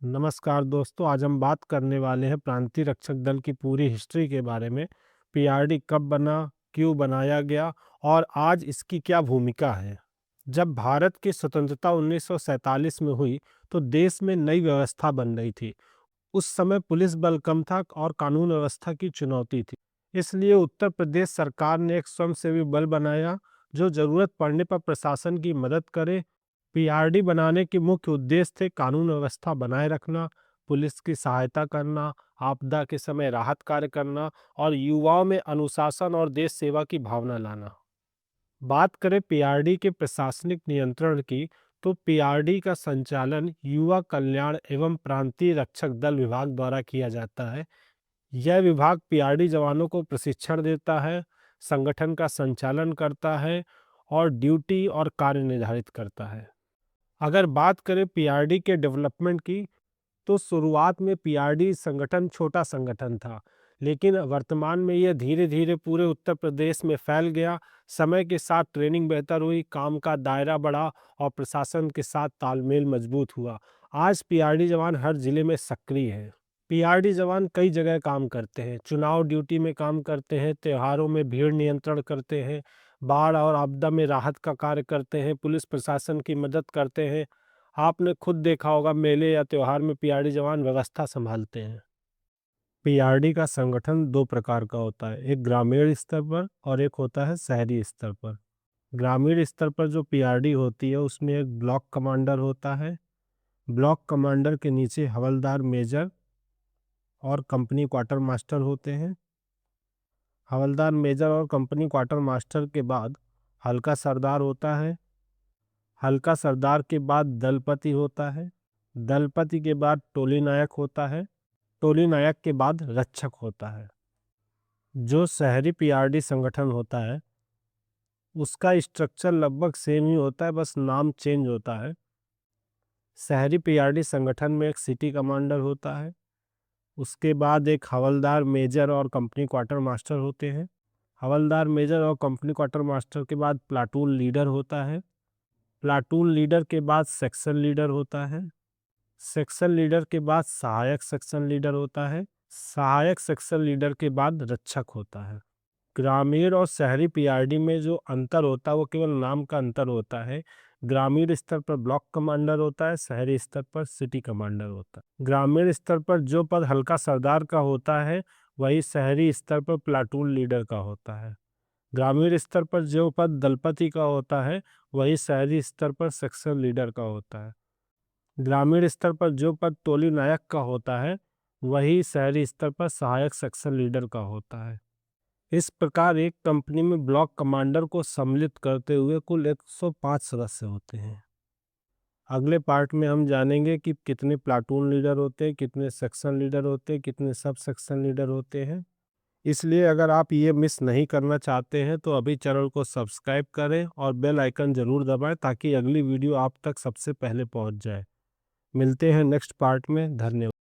नमस्कार दोस्तों, आज हम बात करने वाले हैं प्रांतीय रक्षक दल की पूरी हिस्ट्री के बारे में। पीआरडी कब बना, क्यों बनाया गया और आज इसकी क्या भूमिका है। जब भारत की स्वतंत्रता 1947 में हुई तो देश में नई व्यवस्था बन रही थी। उस समय पुलिस बल कम था और कानून व्यवस्था की चुनौती थी। इसलिए उत्तर प्रदेश सरकार ने एक स्वयंसेवी बल बनाया जो जरूरत पड़ने पर प्रशासन की मदद करे। पीआरडी बनाने के मुख्य उद्देश्य थे कानून व्यवस्था बनाए रखना, पुलिस की सहायता करना, आपदा के समय राहत कार्य करना और युवाओं में अनुशासन और देश सेवा की भावना लाना। बात करें पीआरडी के प्रशासनिक नियंत्रण की, तो पीआरडी का संचालन युवा कल्याण एवं प्रांतीय रक्षक दल विभाग द्वारा किया जाता है। यह विभाग पीआरडी जवानों को प्रशिक्षण देता है, संगठन का संचालन करता है और ड्यूटी और कार्य निर्धारित करता है। अगर बात करें पीआरडी के डेवलपमेंट की, तो शुरुआत में पीआरडी संगठन छोटा संगठन था, लेकिन वर्तमान में यह धीरे धीरे पूरे उत्तर प्रदेश में फैल गया। समय के साथ ट्रेनिंग बेहतर हुई, काम का दायरा बढ़ा और प्रशासन के साथ तालमेल मजबूत हुआ। आज पीआरडी जवान हर जिले में सक्रिय हैं। पीआरडी जवान कई जगह काम करते हैं, चुनाव ड्यूटी में काम करते हैं, त्योहारों में भीड़ नियंत्रण करते हैं, बाढ़ और आपदा में राहत का कार्य करते हैं, पुलिस प्रशासन की मदद करते हैं। आपने खुद देखा होगा मेले या त्योहार में पीआरडी जवान व्यवस्था संभालते हैं। पीआरडी का संगठन दो प्रकार का होता है, एक ग्रामीण स्तर पर और एक होता है शहरी स्तर पर। ग्रामीण स्तर पर जो पीआरडी होती है उसमें एक ब्लॉक कमांडर होता है। ब्लॉक कमांडर के नीचे हवलदार, मेजर और कंपनी क्वार्टर मास्टर होते हैं। हवलदार, मेजर और कंपनी क्वार्टर मास्टर के बाद हल्का सरदार होता है। हल्का सरदार के बाद दलपति होता है। दलपति के बाद टोली नायक होता है। टोली नायक के बाद रक्षक होता है। जो शहरी पीआरडी संगठन होता है उसका स्ट्रक्चर लगभग सेम ही होता है, बस नाम चेंज होता है। शहरी पीआरडी संगठन में एक सिटी कमांडर होता है, उसके बाद एक हवलदार, मेजर और कंपनी क्वार्टर मास्टर होते हैं। हवलदार, मेजर और कंपनी क्वार्टर मास्टर के बाद प्लाटून लीडर होता है। प्लाटून लीडर के बाद सेक्शन लीडर होता है। सेक्शन लीडर के बाद सहायक सेक्शन लीडर होता है। सहायक सेक्शन लीडर के बाद रक्षक होता है। ग्रामीण और शहरी पीआरडी में जो अंतर होता है वो केवल नाम का अंतर होता है। ग्रामीण स्तर पर ब्लॉक कमांडर होता है, शहरी स्तर पर सिटी कमांडर होता है। ग्रामीण स्तर पर जो पद हल्का सरदार का होता है वही शहरी स्तर पर प्लाटून लीडर का होता है। ग्रामीण स्तर पर जो पद दलपति का होता है वही शहरी स्तर पर सेक्शन लीडर का होता है। ग्रामीण स्तर पर जो पद टोली नायक का होता है वही शहरी स्तर पर सहायक सेक्शन लीडर का होता है। इस प्रकार एक कंपनी में ब्लॉक कमांडर को सम्मिलित करते हुए कुल 105 सदस्य होते हैं। अगले पार्ट में हम जानेंगे कि कितने प्लाटून लीडर होते हैं, कितने सेक्शन लीडर होते हैं, कितने सब सेक्शन लीडर होते हैं। इसलिए अगर आप ये मिस नहीं करना चाहते हैं तो अभी चैनल को सब्सक्राइब करें और बेल आइकन ज़रूर दबाएं ताकि अगली वीडियो आप तक सबसे पहले पहुंच जाए। मिलते हैं नेक्स्ट पार्ट में। धन्यवाद।